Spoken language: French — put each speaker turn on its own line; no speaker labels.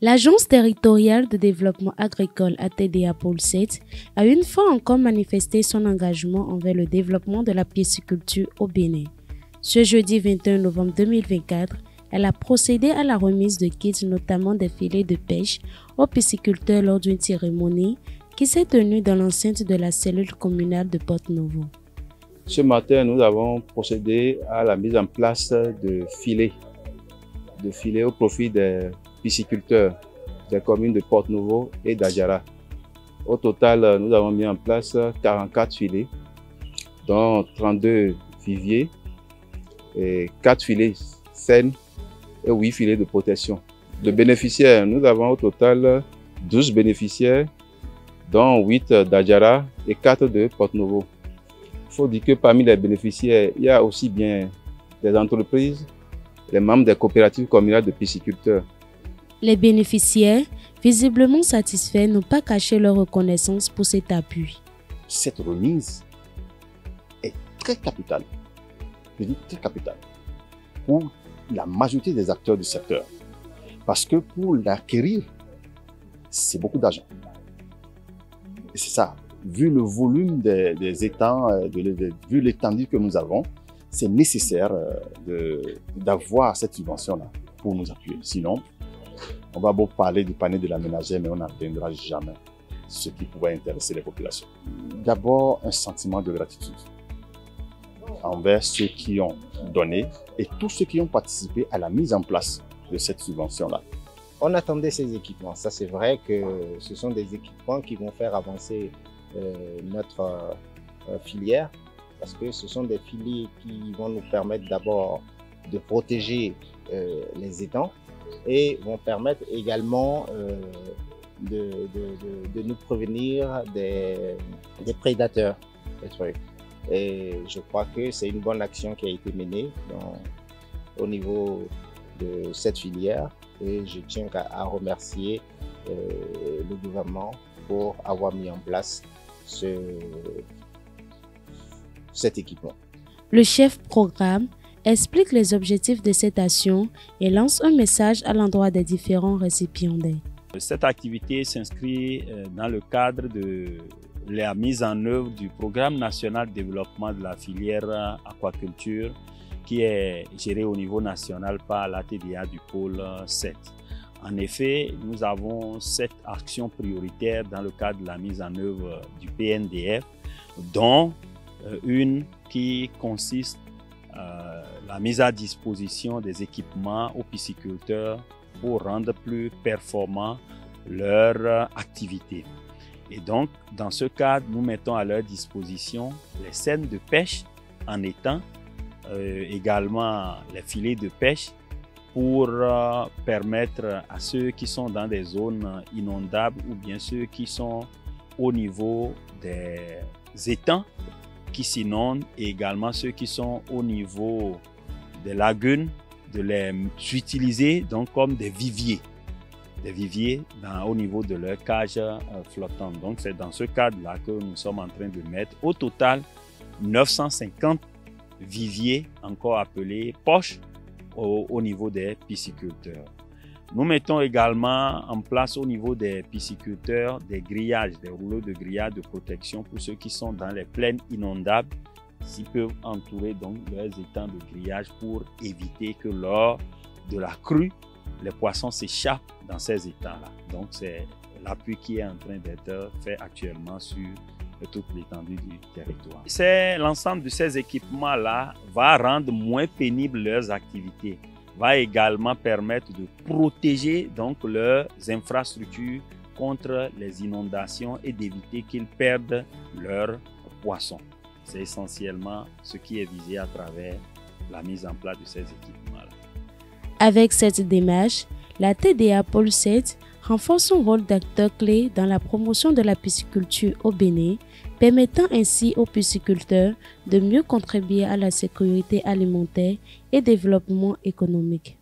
L'Agence territoriale de développement agricole ATDA Pôle 7 a une fois encore manifesté son engagement envers le développement de la pisciculture au Bénin. Ce jeudi 21 novembre 2024, elle a procédé à la remise de kits, notamment des filets de pêche, aux pisciculteurs lors d'une cérémonie qui s'est tenue dans l'enceinte de la cellule communale de Porte-Novo.
Ce matin, nous avons procédé à la mise en place de filets au profit des pisciculteurs des communes de Porte-Novo et d'Adjara. Au total, nous avons mis en place 44 filets, dont 32 viviers, et 4 filets saines et 8 filets de protection. De bénéficiaires, nous avons au total 12 bénéficiaires, dont 8 d'Adjara et 4 de Porte-Novo. Il faut dire que parmi les bénéficiaires, il y a aussi bien des entreprises, les membres des coopératives communales de pisciculteurs.
Les bénéficiaires, visiblement satisfaits, n'ont pas caché leur reconnaissance pour cet appui.
Cette remise est très capitale, je dis très capitale, pour la majorité des acteurs du secteur. Parce que pour l'acquérir, c'est beaucoup d'argent. Et c'est ça, vu le volume des étangs, vu l'étendue que nous avons, c'est nécessaire d'avoir cette subvention-là pour nous appuyer. Sinon, on va beau parler du panier de la ménagère, mais on n'atteindra jamais ce qui pourrait intéresser les populations. D'abord, un sentiment de gratitude envers ceux qui ont donné et tous ceux qui ont participé à la mise en place de cette subvention-là.
On attendait ces équipements. Ça, c'est vrai que ce sont des équipements qui vont faire avancer notre filière, parce que ce sont des filets qui vont nous permettre d'abord de protéger les étangs et vont permettre également de nous prévenir des prédateurs. Et je crois que c'est une bonne action qui a été menée au niveau de cette filière, et je tiens à remercier le gouvernement pour avoir mis en place cet équipement.
Le chef programme explique les objectifs de cette action et lance un message à l'endroit des différents récipiendaires.
Cette activité s'inscrit dans le cadre de la mise en œuvre du Programme national de développement de la filière aquaculture qui est géré au niveau national par l'ATDA du pôle 7. En effet, nous avons 7 actions prioritaires dans le cadre de la mise en œuvre du PNDF, dont une qui consiste la mise à disposition des équipements aux pisciculteurs pour rendre plus performant leur activité. Et donc, dans ce cadre, nous mettons à leur disposition les seines de pêche en étang, également les filets de pêche pour permettre à ceux qui sont dans des zones inondables ou bien ceux qui sont au niveau des étangs qui s'inondent, et également ceux qui sont au niveau des lagunes, de les utiliser donc comme des viviers au niveau de leur cage flottante. Donc c'est dans ce cadre-là que nous sommes en train de mettre au total 950 viviers, encore appelés poches, au niveau des pisciculteurs. Nous mettons également en place au niveau des pisciculteurs des grillages, des rouleaux de grillage de protection pour ceux qui sont dans les plaines inondables, s'ils peuvent entourer donc leurs étangs de grillage pour éviter que lors de la crue, les poissons s'échappent dans ces étangs-là. Donc c'est l'appui qui est en train d'être fait actuellement sur toute l'étendue du territoire. L'ensemble de ces équipements-là va rendre moins pénibles leurs activités, va également permettre de protéger donc leurs infrastructures contre les inondations et d'éviter qu'ils perdent leurs poissons. C'est essentiellement ce qui est visé à travers la mise en place de ces équipements-là.
Avec cette démarche, la TDA Pôle 7 renforce son rôle d'acteur clé dans la promotion de la pisciculture au Bénin, permettant ainsi aux pisciculteurs de mieux contribuer à la sécurité alimentaire et développement économique.